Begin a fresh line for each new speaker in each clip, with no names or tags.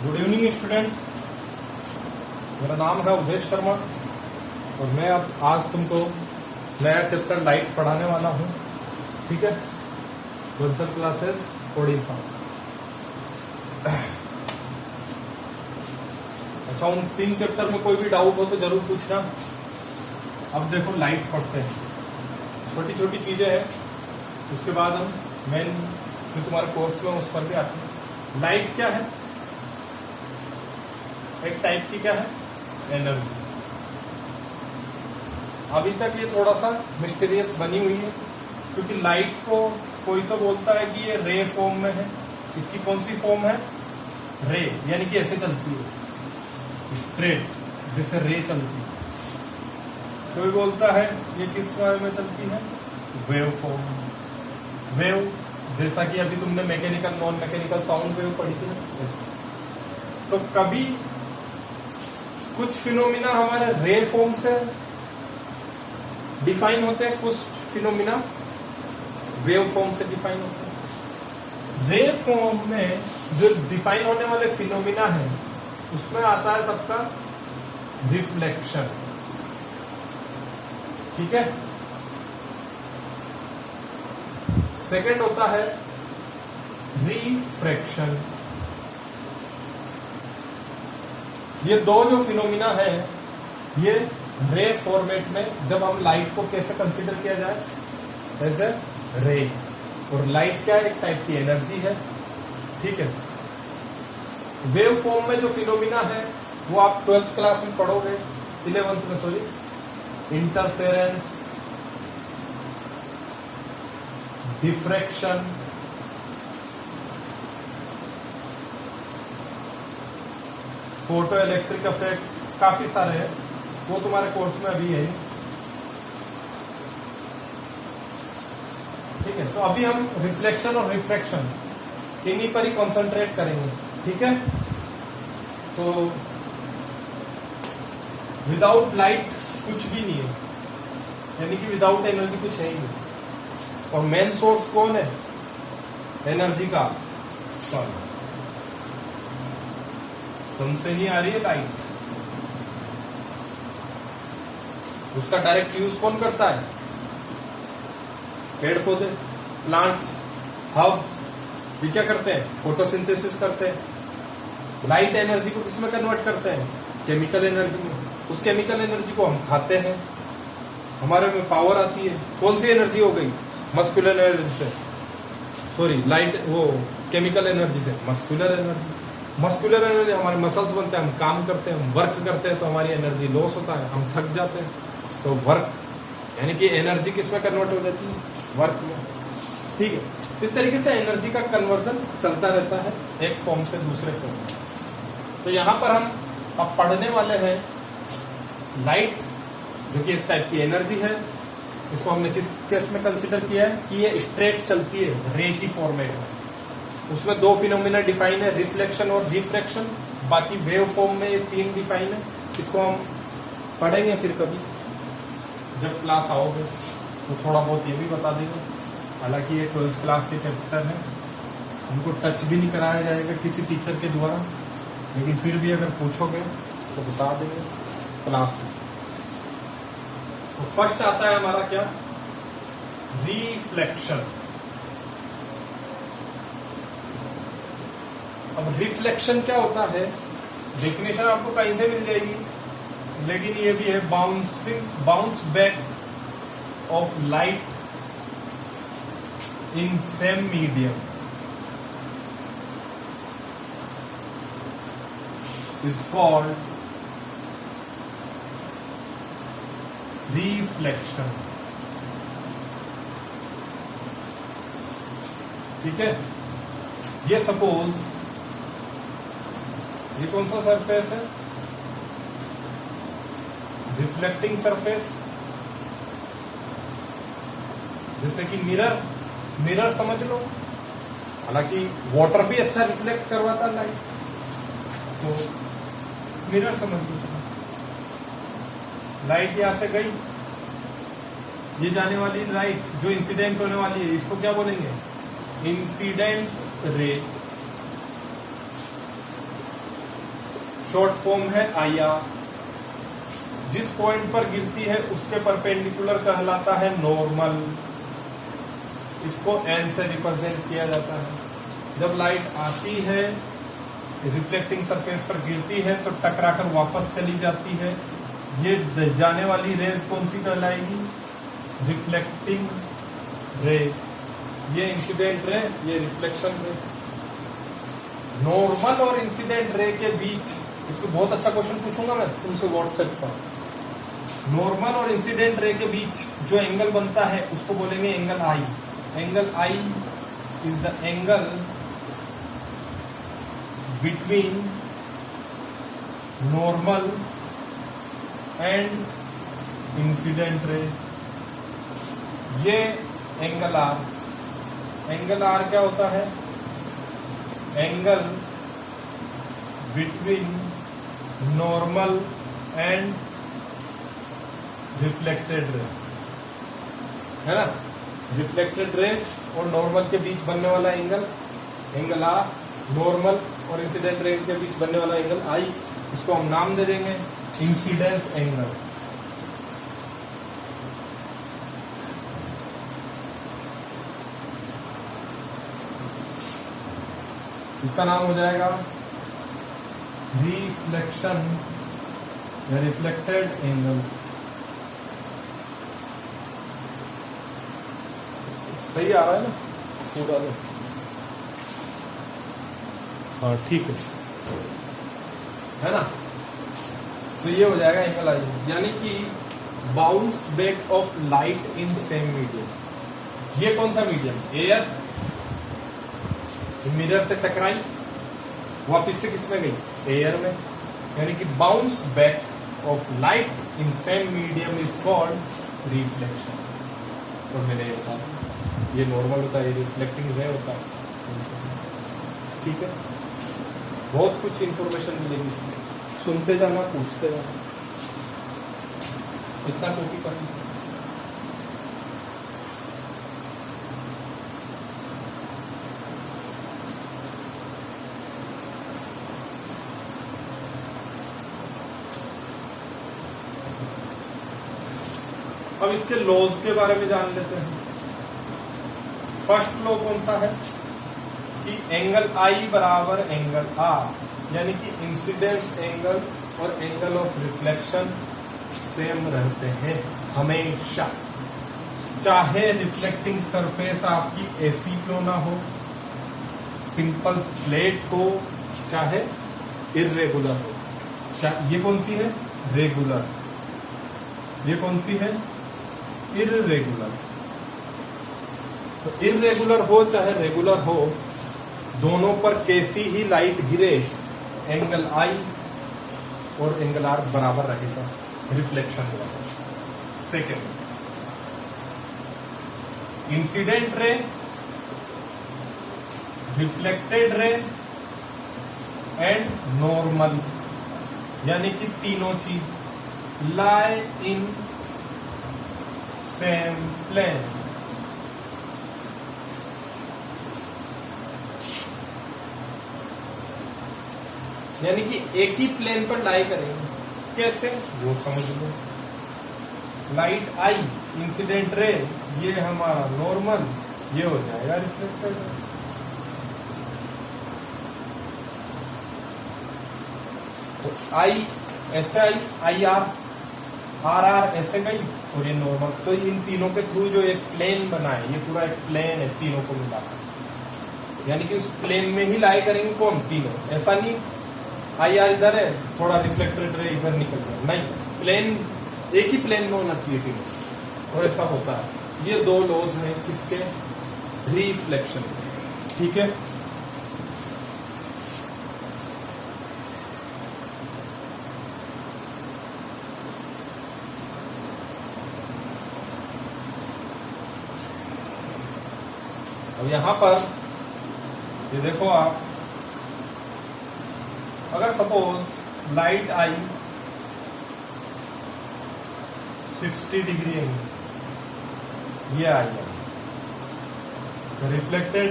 Good evening student, मेरा नाम है उदेश शर्मा और मैं अब आज तुमको नया चैप्टर लाइट पढ़ाने वाला हूँ। ठीक है, बंसल क्लासेस ओडिशा। अच्छा, उन 3 चैप्टर में कोई भी डाउट हो तो जरूर पूछना। अब देखो लाइट पढ़ते हैं, छोटी छोटी चीजें हैं, उसके बाद हम मेन जो तुम्हारे कोर्स में उस पर भी आते हैं। लाइट क्या है? एक टाइप की क्या है? एनर्जी। अभी तक ये थोड़ा सा मिस्टीरियस बनी हुई है, क्योंकि लाइट को कोई तो बोलता है कि ये रे फॉर्म में है। इसकी कौन सी फॉर्म है? रे, यानी कि ऐसे चलती है, स्ट्रेट, जैसे रे चलती है। कोई बोलता है ये किस बारे में चलती है? Wave form. वेव, जैसा कि अभी तुमने mechanical non mechanical sound wave पढ़ी थी ना, ऐसे। तो कभी कुछ फिनोमिना हमारे रे फॉर्म से डिफाइन होते हैं, कुछ फिनोमिना वेव फॉर्म से डिफाइन होते हैं। रे फॉर्म में जो डिफाइन होने वाले फिनोमिना है उसमें आता है सबका रिफ्लेक्शन। ठीक है। सेकंड होता है रिफ्रैक्शन। ये दो जो फिनोमिना है, ये रे फॉर्मेट में जब हम लाइट को कैसे कंसीडर किया जाए, एज ए रे। और लाइट क्या है? एक टाइप की एनर्जी है। ठीक है। वेव फॉर्म में जो फिनोमिना है वो आप 12th क्लास में पढ़ोगे, 11th में, sorry. Interference, diffraction, photo electric effect, काफी सारे हैं, वो तुम्हारे कोर्स में अभी है। ठीक है। तो अभी हम रिफ्लेक्शन और रिफ्रैक्शन इन्हीं पर ही कंसंट्रेट करेंगे। ठीक है। तो विदाउट लाइट कुछ भी नहीं है, यानी कि विदाउट एनर्जी कुछ है ही नहीं। और मेन सोर्स कौन है एनर्जी का? सन। सन से ही आ रही है लाइट। उसका डायरेक्ट यूज कौन करता है? पेड़ पौधे, प्लांट्स, हर्ब्स। ये क्या करते हैं? फोटोसिंथेसिस करते हैं। लाइट एनर्जी को किसमें कन्वर्ट करते हैं? केमिकल एनर्जी में। उस केमिकल एनर्जी को हम खाते हैं, हमारे में पावर आती है। कौन सी एनर्जी हो गई? मस्कुलर एनर्जी से, सॉरी, लाइट वो केमिकल एनर्जी से मस्कुलर एनर्जी। मस्कुलर एनर्जी, हमारे मसल्स बनते हैं, हम काम करते हैं, हम वर्क करते हैं, तो हमारी एनर्जी लॉस होता है, हम थक जाते हैं। तो वर्क यानी कि एनर्जी किसमें कन्वर्ट हो जाती है? वर्क में। ठीक है। इस तरीके से एनर्जी का कन्वर्जन चलता रहता है एक फॉर्म से दूसरे फॉर्म में। तो यहां पर हम अब पढ़ने वाले हैं लाइट, जो कि एक टाइप की एनर्जी है। इसको हमने किस केस में कंसिडर किया है कि ये स्ट्रेट चलती है, रे की फॉर्मेट में। उसमें 2 फिनोमिना डिफाइन है, रिफ्लेक्शन और रिफ्रैक्शन। बाकी वेव फॉर्म में ये 3 डिफाइन है। इसको हम पढ़ेंगे फिर कभी जब क्लास आओगे, तो थोड़ा बहुत ये भी बता देंगे। हालांकि ये 12th क्लास के चैप्टर है, उनको टच भी नहीं कराया जाएगा किसी टीचर के द्वारा, लेकिन फिर भी अगर पूछोगे तो बता देंगे क्लास में। तो फर्स्ट आता है हमारा क्या? रिफ्लेक्शन। अब रिफ्लेक्शन क्या होता है? डेफिनेशन आपको कहीं से मिल जाएगी, लेकिन ये भी है bounce back of light in same medium is called reflection. ठीक है। ये सपोज ये कौन सा सरफेस है? Reflecting surface. जैसे कि मिरर समझ लो। हालांकि वाटर भी अच्छा रिफ्लेक्ट करवाता है लाइट, तो मिरर समझ लो। लाइट यहां से गई, ये जाने वाली लाइट जो इंसिडेंट होने वाली है, इसको क्या बोलेंगे? Incident ray. शॉर्ट फॉर्म है आई आर। जिस पॉइंट पर गिरती है उसके परपेंडिकुलर कहलाता है नॉर्मल। इसको एन से रिप्रेजेंट किया जाता है। जब लाइट आती है, रिफ्लेक्टिंग सरफेस पर गिरती है तो टकराकर वापस चली जाती है। ये जाने वाली रेज कौन सी कहलाएगी? रिफ्लेक्टिंग रे। ये इंसिडेंट रे, ये रिफ्लेक्शन रे। नॉर्मल और इंसिडेंट रे के बीच, इसको बहुत अच्छा क्वेश्चन पूछूंगा मैं तुमसे व्हाट्सएप पर। नॉर्मल और इंसिडेंट रे के बीच जो एंगल बनता है उसको बोलेंगे angle I. Angle I is the angle between normal and incident ray. ये एंगल आर। एंगल आर क्या होता है? Angle between normal and reflected ray, है ना। रिफ्लेक्टेड रे और नॉर्मल के बीच बनने वाला एंगल, एंगल आर। नॉर्मल और इंसिडेंट रे के बीच बनने वाला एंगल आई। इसको हम नाम दे देंगे इंसिडेंस एंगल। इसका नाम हो जाएगा रिफ्लेक्शन या रिफ्लेक्टेड एंगल। सही आ रहा है ना पूरा? हाँ ठीक है ना। तो ये हो जाएगा एंगल आई, यानी कि bounce back of light in same medium. ये कौन सा मीडियम? एयर। मिरर से टकराई, वापिस से किसमें गई? एयर में। यानी कि bounce back of light in same medium is called reflection. और मैंने ये कहा ये नॉर्मल होता है, ये रिफ्लेक्टिंग रे होता है। ठीक है, बहुत कुछ इंफॉर्मेशन मिलेगी इसमें। सुनते जाना, पूछते जाना, इतना कॉपी करना। अब इसके लॉज के बारे में जान लेते हैं। फर्स्ट लॉ कौन सा है कि एंगल आई बराबर एंगल आर, यानी कि इंसिडेंस एंगल और एंगल ऑफ रिफ्लेक्शन सेम रहते हैं हमेशा। चाहे रिफ्लेक्टिंग सरफेस आपकी ऐसी क्यों ना हो, सिंपल फ्लैट हो, चाहे इर्रेगुलर हो। ये कौन सी है? रेगुलर। ये कौन सी है? इर्रेगुलर। तो इर्रेगुलर हो चाहे रेगुलर हो, दोनों पर कैसी ही लाइट गिरे, एंगल आई और एंगल आर बराबर रहेगा रिफ्लेक्शन का। Second, incident ray, reflected ray and normal, यानी कि तीनों चीज लाई इन सेम प्लेन। यानी कि एक ही प्लेन पर लाई करेंगे। कैसे? वो समझ लो। लाइट आई, इंसिडेंट रे, ये हमारा नॉर्मल, ये हो जाएगा रिफ्लेक्टेड रे। तो आई ऐसे आई आर, आर आर ऐसे गई और ये नॉर्मल। तो इन तीनों के थ्रू जो एक प्लेन बना है, ये पूरा एक प्लेन है तीनों को मिलाकर। यानी कि उस प्लेन में ही लाई करेंगे कौन? तीनों। ऐसा नहीं आई आर इधर है, थोड़ा रिफ्लेक्टेड रे इधर निकल गया, नहीं, प्लेन एक ही प्लेन में होना चाहिए तीनों। और ऐसा होता है। ये दो लॉज हैं किसके? रिफ्लेक्शन के। ठीक है, अब यहां पर ये देखो आप, अगर सपोज लाइट आई 60 डिग्री एंगल, ये आई है, तो रिफ्लेक्टेड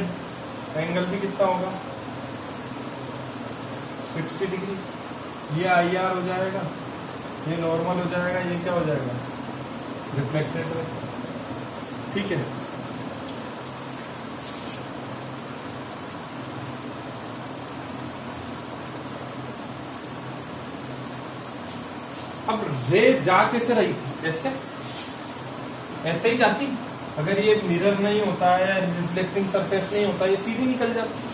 एंगल भी कितना होगा? 60 डिग्री। ये IR हो जाएगा, ये नॉर्मल हो जाएगा, ये क्या हो जाएगा, रिफ्लेक्टेड रे। ठीक है, अब रे जा कैसे रही थी, ऐसे ही जाती। अगर ये मिरर नहीं होता है, रिफ्लेक्टिंग सरफेस नहीं होता, ये सीधी निकल जाती,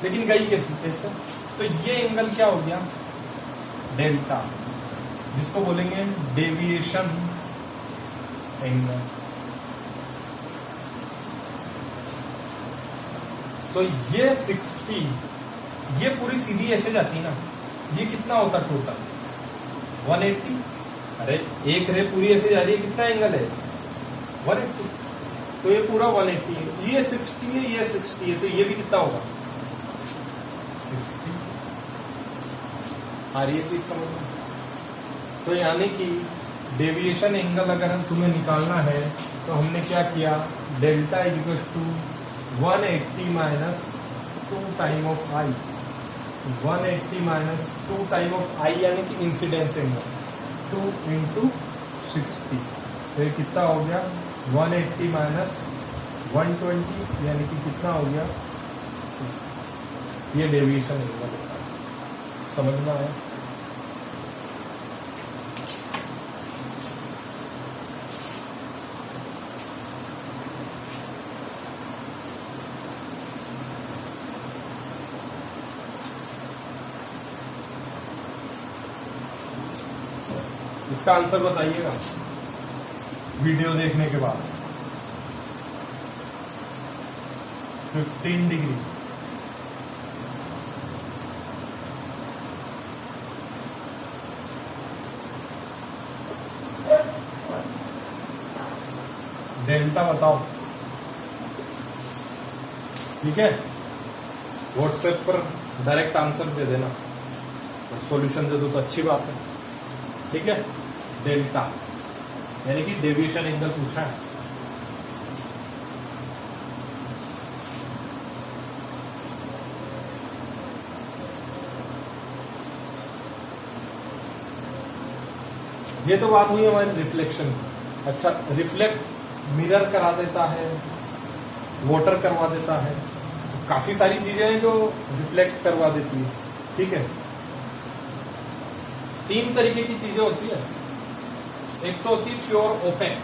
लेकिन गई कैसे, ऐसे। तो ये एंगल क्या हो गया, डेल्टा, जिसको बोलेंगे डेविएशन एंगल। तो ये 60, ये पूरी सीधी ऐसे जाती ना, ये कितना होता टोटल 180। अरे एक रे पूरी ऐसे जा रही है, कितना एंगल है 180, तो ये पूरा 180 है, ये 60 है, ये 60 है, तो ये भी कितना होगा 60। आ रही है चीज समझ में। तो यानी कि डेविएशन एंगल अगर तुम्हें निकालना है तो हमने क्या किया, delta is equal to 180 minus 2 time of i, 180 minus 2 time of i यानी कि इंसिडेंस एंगल 2 इंटू 60। तो ये कितना हो गया 180 माइनस 120 यानी कि कितना हो गया 60। ये डेविएशन एंगल होता है, समझ में आया। इसका आंसर बताइएगा वीडियो देखने के बाद। 15 डिग्री डेल्टा बताओ, ठीक है। व्हाट्सएप पर डायरेक्ट आंसर दे देना और सॉल्यूशन दे दो तो अच्छी बात है, ठीक है। डेल्टा यानी कि डेविएशन एंगल पूछा है। ये तो बात हुई हमारी रिफ्लेक्शन की। अच्छा, रिफ्लेक्ट मिरर करा देता है, वाटर करवा देता है, काफी सारी चीजें हैं जो रिफ्लेक्ट करवा देती है, ठीक है। 3 तरीके की चीजें होती है। एक तो होती है प्योर ओपेक,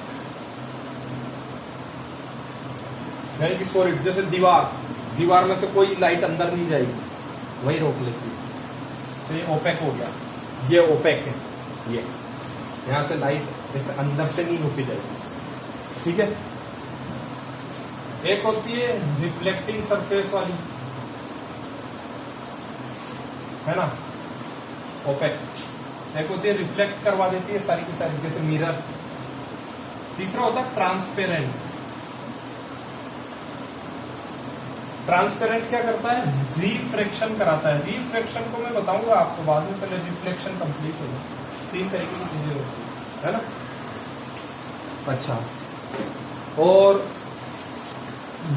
यानी कि सॉलिड, जैसे दीवार में से कोई लाइट अंदर नहीं जाएगी, वही रोक लेती है, तो ये ओपेक हो गया, ये ओपेक है, ये यहां से लाइट ऐसे अंदर से नहीं रोकी जाएगी, ठीक है। एक होती है रिफ्लेक्टिंग सरफेस वाली, है ना, ओपेक। एक होती है रिफ्लेक्ट करवा देती है सारी की सारी, जैसे मिरर। तीसरा होता है ट्रांसपेरेंट। ट्रांसपेरेंट क्या करता है, रिफ्रैक्शन कराता है। रिफ्रैक्शन को मैं बताऊंगा आपको बाद में, पहले रिफ्लेक्शन कंप्लीट होगा। 3 तरीके की चीजें होती है ना। अच्छा, और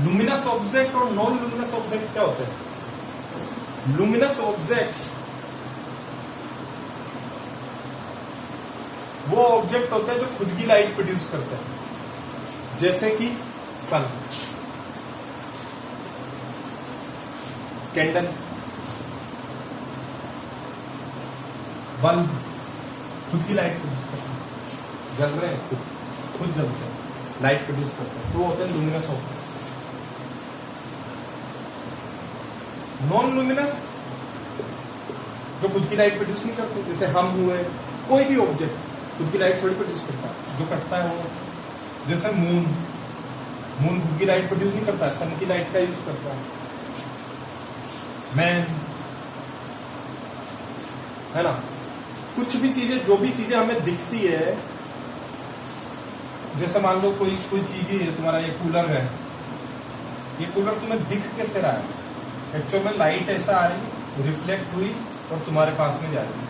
लुमिनस ऑब्जेक्ट और नॉन लुमिनस ऑब्जेक्ट क्या होते हैं। लुमिनस ऑब्जेक्ट वो ऑब्जेक्ट होते हैं जो खुद की लाइट प्रोड्यूस करते हैं, जैसे कि सन, कैंडल, बल्ब, खुद की लाइट प्रोड्यूस करते हैं, जल रहे हैं, खुद जलते हैं, लाइट प्रोड्यूस करते हैं, तो वो होते हैं लुमिनस ऑब्जेक्ट। नॉन लुमिनस जो खुद की लाइट प्रोड्यूस नहीं करते, जैसे हम हुए, कोई भी ऑब्जेक्ट खुद की लाइट थोड़ी प्रोड्यूस करता है, जो करता है वो, जैसे मून खुद की लाइट प्रोड्यूस नहीं करता है, सन की लाइट का यूज करता है। मैन, है ना। कुछ भी चीजें, जो भी चीजें हमें दिखती है, जैसे मान लो कोई चीज ही है, तुम्हारा ये कूलर है, ये कूलर तुम्हें दिख कैसे रहा है, एक्चुअल में लाइट ऐसा आ रही, रिफ्लेक्ट हुई और तुम्हारे पास में जा रही है,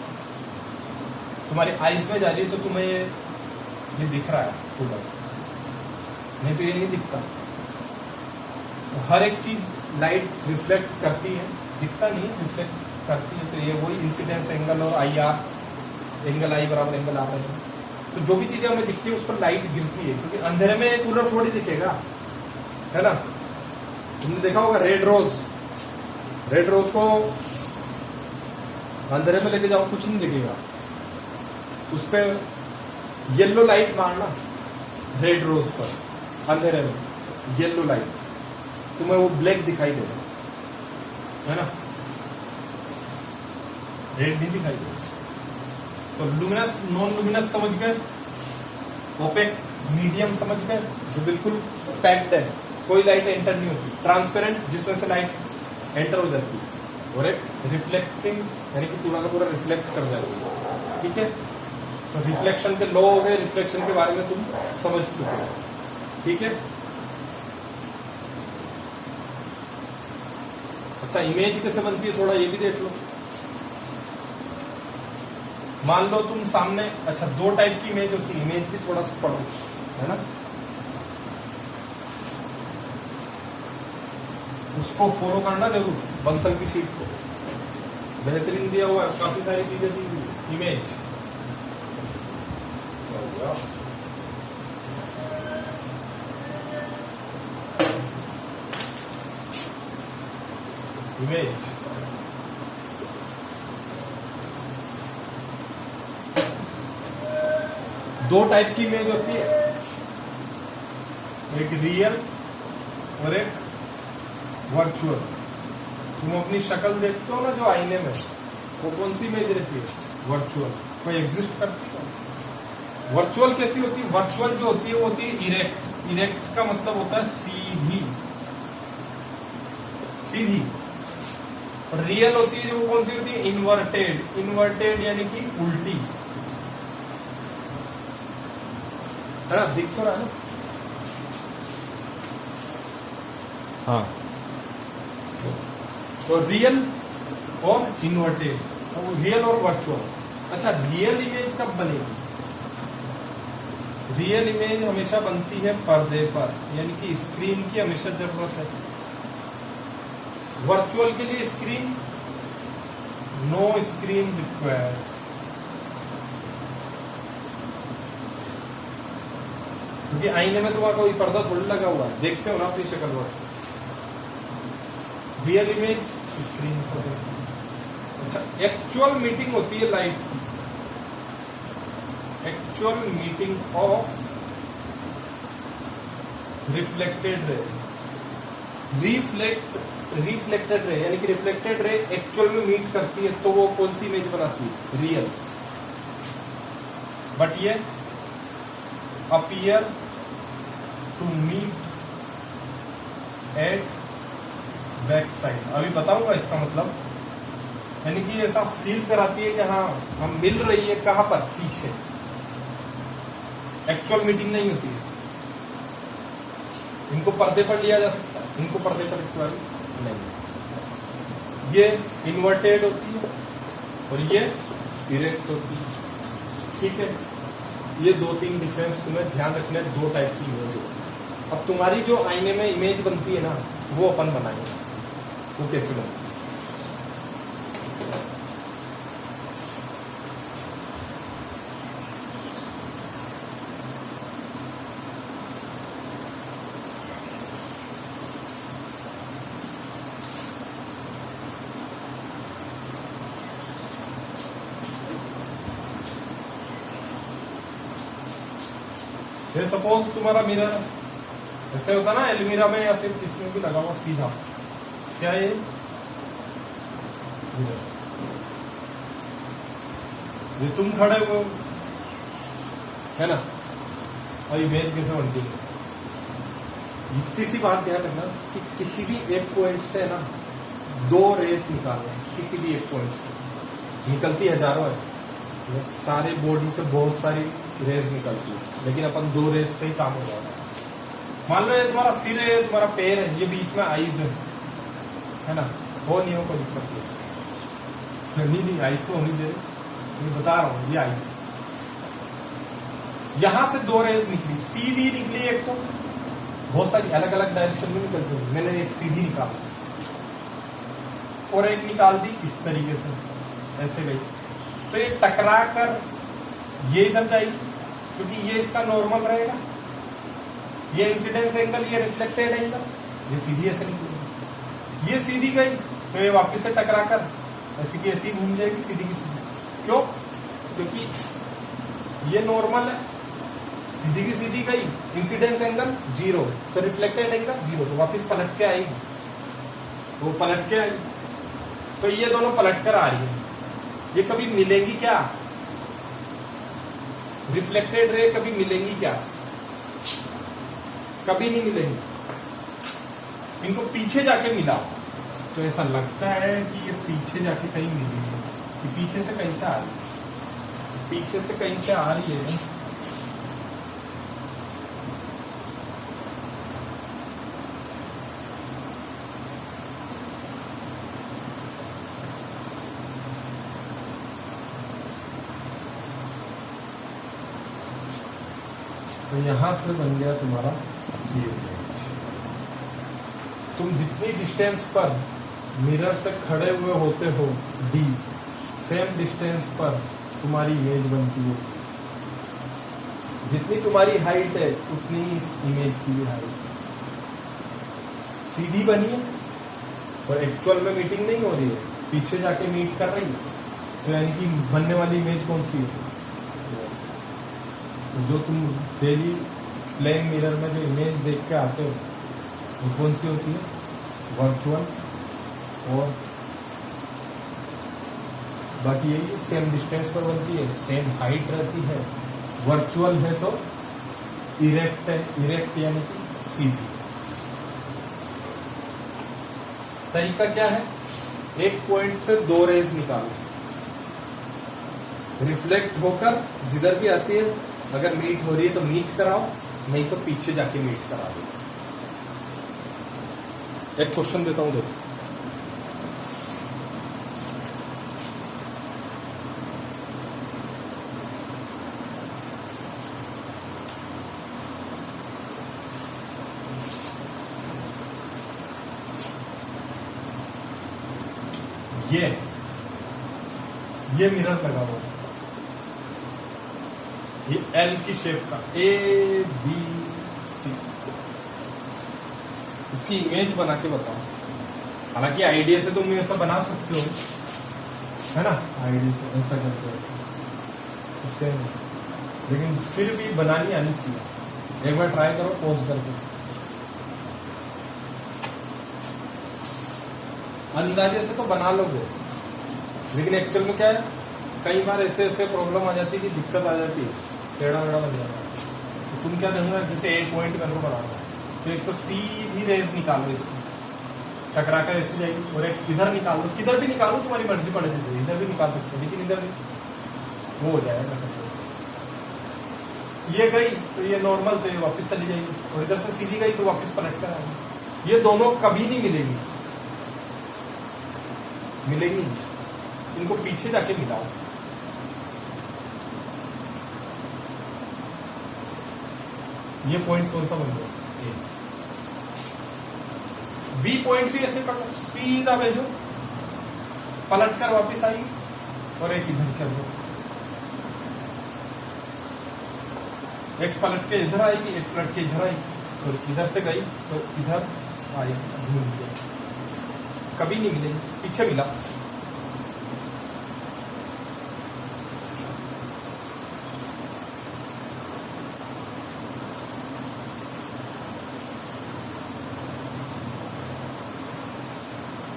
तुम्हारी आईज में जा रही है, तो तुम्हें ये दिख रहा है कूलर, नहीं तो ये नहीं दिखता। तो हर एक चीज लाइट रिफ्लेक्ट करती है, दिखता नहीं है, रिफ्लेक्ट करती है, तो ये वही इंसिडेंस एंगल और आई आर, एंगल आई बराबर एंगल आर है। तो जो भी चीजें हमें दिखती है उस पर लाइट गिरती है, क्योंकि अंधेरे में कूलर थोड़ी दिखेगा, है ना। तुमने देखा होगा रेड रोज, रेड रोज को अंधेरे में लेके जाओ कुछ नहीं दिखेगा, उस पर येलो लाइट मारना रेड रोज पर अंधेरे में, येलो लाइट तुम्हें वो ब्लैक दिखाई देगा, है ना, रेड नहीं दिखाई देगा। तो लुमिनस नॉन लुमिनस समझ गए, ओपेक मीडियम समझ गए, जो बिल्कुल पैक्ड है, कोई लाइट एंटर नहीं होती, ट्रांसपेरेंट जिसमें से लाइट एंटर हो जाती है, और एक रिफ्लेक्टिंग यानी कि पूरा का पूरा रिफ्लेक्ट कर जाती है, ठीक है। तो रिफ्लेक्शन के लॉ हो गए, रिफ्लेक्शन के बारे में तुम समझ चुके हो, ठीक है। अच्छा, इमेज कैसे बनती है थोड़ा ये भी देख लो। मान लो तुम सामने, अच्छा दो टाइप की इमेज होती है, इमेज भी थोड़ा सा पढ़ो, है ना, उसको फॉलो करना जरूर, बंसल की शीट को बेहतरीन दिया हुआ है, काफी सारी चीजें दी हुई, इमेज इमेज दो टाइप की इमेज होती है, एक रियल और एक वर्चुअल। तुम अपनी शक्ल देखते हो ना जो आईने में, वो कौन सी इमेज रहती है? वर्चुअल। कोई एग्जिस्ट करती है? वर्चुअल कैसी होती है? वर्चुअल जो होती है वो होती है इरेक्ट। इरेक्ट का मतलब होता है सीधी, सीधी। और रियल होती है जो कौन सी होती है? इन्वर्टेड। इन्वर्टेड यानी कि उल्टी, है ना, दिख तो रहा है ना। हाँ, तो रियल और इन्वर्टेड, तो रियल और वर्चुअल। अच्छा, रियल इमेज कब बनेगी? रियल इमेज हमेशा बनती है पर्दे पर, यानी कि स्क्रीन की हमेशा जरूरत है। वर्चुअल के लिए स्क्रीन, नो स्क्रीन रिक्वायर्ड। क्योंकि आईने में तुम्हारा कोई पर्दा थोड़ी लगा हुआ है, देखते हो ना अपनी शक्ल पर। रियल इमेज स्क्रीन पर। अच्छा, एक्चुअल मीटिंग होती है लाइट की, actual meeting of reflected ray. Reflected ray यानी कि रिफ्लेक्टेड रे एक्चुअल में मीट करती है, तो वो कौन सी इमेज बनाती है? रियल। बट ये appear to meet at back side. अभी बताऊंगा इसका मतलब, यानी कि ऐसा फील कराती है कि हाँ हम मिल रही है, कहां पर? पीछे। एक्चुअल मीटिंग नहीं होती है। इनको पर्दे पर लिया जा सकता है, इनको पर्दे पर नहीं। ये इन्वर्टेड होती है और ये इरेक्ट होती है, ठीक है। ये दो तीन डिफरेंस तुम्हें ध्यान रखने, दो टाइप की इमेज होती है। अब तुम्हारी जो आईने में इमेज बनती है ना, वो अपन बनाएंगे। वो कैसे बनती है? ये सपोज तुम्हारा मिरर ऐसे होता ना, एलमीरा में या फिर किसमें भी लगा हुआ सीधा, क्या ये तुम खड़े हो, है ना, और इमेज कैसे बनती है? इतनी सी बात ध्यान रखना कि किसी भी एक पॉइंट से ना दो रेस निकालना है, किसी भी एक पॉइंट से निकलती हजारों है, सारे बॉडी से बहुत सारी रेस निकलती है, लेकिन अपन दो रेस से ही काम हो जाता है। मान लो ये तुम्हारा सिर है, तुम्हारा पैर है, ये बीच में आईज है ना, हो नहीं हो कोई दिक्कत नहीं, नहीं आईज तो होनी चाहिए, मैं बता रहा हूँ, ये आईज है। यहां से दो रेस निकली, सीधी निकली एक, तो बहुत सारी अलग अलग डायरेक्शन में निकल सकती, मैंने एक सीधी निकाला, और एक निकाल दी इस तरीके से, ऐसे गई, तो ये टकरा कर ये इधर जाएगी क्योंकि ये इसका नॉर्मल रहेगा, ये इंसिडेंस एंगल, ये रिफ्लेक्टेड एंगल, ये सीधी ऐसे निकलेगी, ये सीधी गई तो ये वापस से टकरा कर ऐसी की ऐसी घूम जाएगी, सीधी की सीधी। क्यों? क्योंकि ये नॉर्मल है, सीधी की सीधी गई, इंसिडेंस एंगल 0 तो रिफ्लेक्टेड एंगल 0, तो वापस पलट के आएगी, वो पलट के आई, तो ये दोनों पलट कर आ रही है, ये कभी मिलेंगी क्या? रिफ्लेक्टेड रे कभी मिलेंगी क्या? कभी नहीं मिलेंगी। इनको पीछे जाके मिला तो ऐसा लगता है कि ये पीछे जाके कहीं मिली है, ये पीछे से कहीं से आ रही है, पीछे से कहीं से आ रही है। तो यहां से बन गया तुम्हारा ये इमेज। तुम जितनी डिस्टेंस पर मिरर से खड़े हुए होते हो d, सेम डिस्टेंस पर तुम्हारी इमेज बनती है। जितनी तुम्हारी हाइट है उतनी इस इमेज की भी हाइट सीधी बनी है और एक्चुअल में मीटिंग नहीं हो रही है, पीछे जाके मीट कर रही है, तो यानी कि बनने वाली इमेज कौन सी है? जो तुम डेली प्लेन मिरर में जो इमेज देख के आते हो वो कौन सी होती है? वर्चुअल, और बाकी यही सेम डिस्टेंस पर बनती है, सेम हाइट रहती है। वर्चुअल है तो इरेक्ट है, इरेक्ट यानी कि सीधी। तरीका क्या है? एक पॉइंट से 2 रेज निकालो, रिफ्लेक्ट होकर जिधर भी आती है, अगर मीट हो रही है तो मीट कराओ, नहीं तो पीछे जाके मीट करा दो। एक क्वेश्चन देता हूं, देखो। ये मिरर लगा हुआ है, ये एल की शेप का, ए बी सी, इसकी इमेज बना के बताओ। हालांकि आइडिया से तुम ऐसा बना सकते हो, है ना, आइडिया से ऐसा करके ऐसा, उससे लेकिन फिर भी बनानी आनी चाहिए। एक बार ट्राई करो पॉज करके, अंदाजे से तो बना लोगे, लेकिन एक्चुअल में क्या है, कई बार ऐसे ऐसे प्रॉब्लम आ जाती है कि दिक्कत आ जाती है, टेढ़ा वेढ़ा बन जाता है। तो तुम क्या देखोगे, जैसे एक पॉइंट करके बनाना, तो एक तो सीधी रेस निकालो, इससे टकरा कर ऐसे जाएगी, और एक इधर निकालो, किधर भी निकालो, तुम्हारी मर्जी पड़ जाती है, इधर भी निकाल सकते हो, लेकिन इधर वो हो जाएगा सब। ये गई तो ये नॉर्मल, तो ये वापस चली जाएगी, और इधर से सीधी गई तो वापस पलट कर आएगी। ये दोनों कभी नहीं मिलेगी, मिलेगी, इनको पीछे जाके मिलाओ। ये पॉइंट कौन सा बन गया? बी पॉइंट भी ऐसे पकड़ो, सीधा भेजो, पलट कर वापस आई, और एक इधर कर दो, एक पलट के इधर आएगी, एक पलट के इधर आएगी, सॉरी इधर से गई तो इधर आएगी, घूम गई, कभी नहीं मिलेगी, पीछे मिला।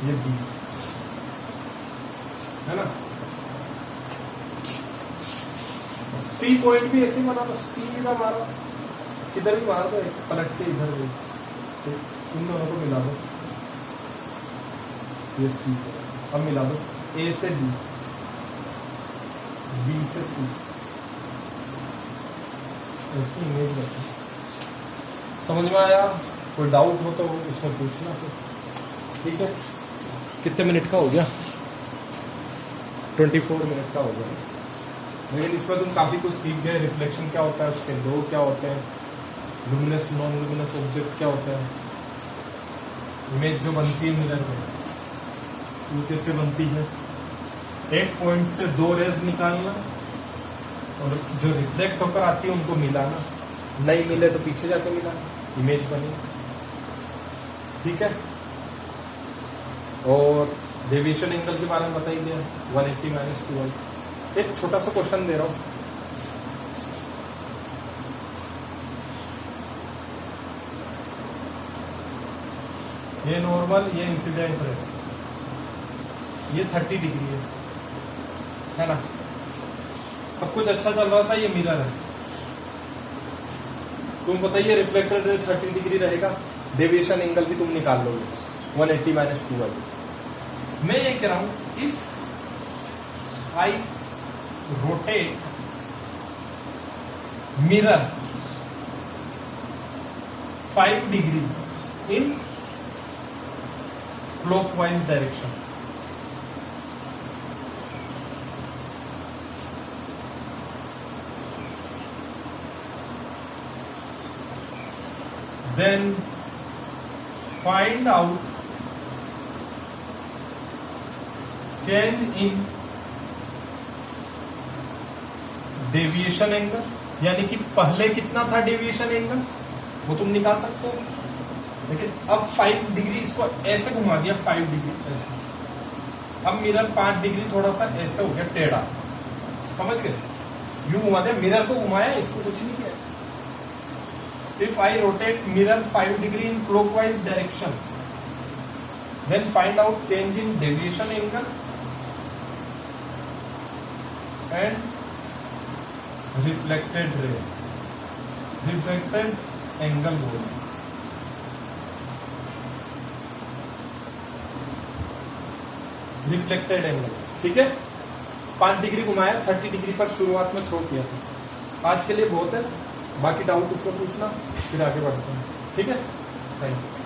ये बी है ना, सी पॉइंट भी ऐसे ही बना दो, सीधा मारो, किधर भी मार दो, एक पलट के इधर भी, तो इन दोनों को मिला दो, ये सी, अब मिला दो ए से बी, बी से सी, ऐसी इमेज बता। समझ में आया? कोई डाउट हो तो उसमें पूछना, तो ठीक है। कितने मिनट का हो गया? 24 मिनट का हो गया। लेकिन इसमें तुम काफी कुछ सीख गए, रिफ्लेक्शन क्या होता है, उसके दो क्या होते हैं, लुमिनस नॉन लुमिनस ऑब्जेक्ट क्या होता है, इमेज जो बनती है मिरर में, वो कैसे बनती है, एक पॉइंट से दो रेज निकालना और जो रिफ्लेक्ट होकर आती है उनको मिलाना, नहीं मिले तो पीछे जाके मिलाना, इमेज बनी। ठीक है, और डेविएशन एंगल के बारे में बता ही दिया, 180 माइनस 12। एक छोटा सा क्वेश्चन दे रहा हूं, ये नॉर्मल, ये इंसिडेंट है, ये 30 डिग्री है ना, सब कुछ अच्छा चल रहा था, ये मिरर है। तुम बताइए रिफ्लेक्टेड रे 30 डिग्री रहेगा, डेविएशन एंगल भी तुम निकाल लोगे 180 माइनस 12। मैं ये कह रहा हूं if I rotate mirror 5 degree in clockwise direction, then find out change in deviation angle, यानी कि पहले कितना था डेविएशन एंगल वो तुम निकाल सकते हो, लेकिन अब 5 डिग्री इसको ऐसे घुमा दिया, 5 डिग्री ऐसे, अब मिरर 5 डिग्री थोड़ा सा ऐसे हो गया टेढ़ा, समझ गए, यूं घुमा दिया, मिरर को घुमाया, इसको कुछ नहीं किया। If I rotate mirror 5 degree in clockwise direction, then find out change in deviation angle and reflected ray, reflected angle बोले। रिफ्लेक्टेड एंगल, ठीक है, 5 डिग्री घुमाया, 30 डिग्री पर शुरुआत में थ्रो किया था। आज के लिए बहुत है, बाकी डाउट उसको पूछना, फिर आगे बढ़ते हैं। ठीक है, थैंक यू।